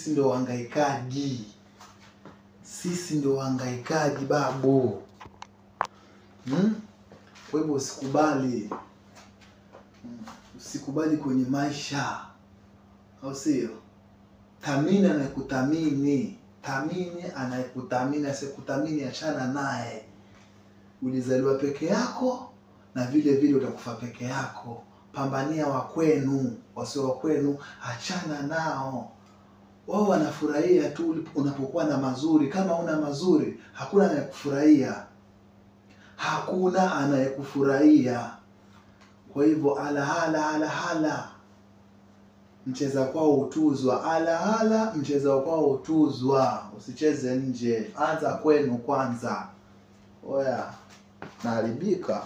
sisi ndio wahangaikaji. Sisi ndio wahangaikaji babu. Kwa hivyo usikubali. Usikubali kwenye maisha. Au sio? Thamini anayekuthamini. Thamini anayekuthamini, asiyekuthamini achana naye. Ulizaliwa peke yako na vile vile utakufa peke yako. Pambania wa kwenu, wasio wa kwenu achana nao. Wao wanafurahia tu unapokuwa na mazuri. Kama una mazuri, hakuna anayekufurahia. Hakuna anayekufurahia. Kwa hivyo ala. Mcheza kwao hutuzwa. Ala, mcheza kwao hutuzwa. Usicheze nje. Anza kwenu kwanza. Oya, naharibika.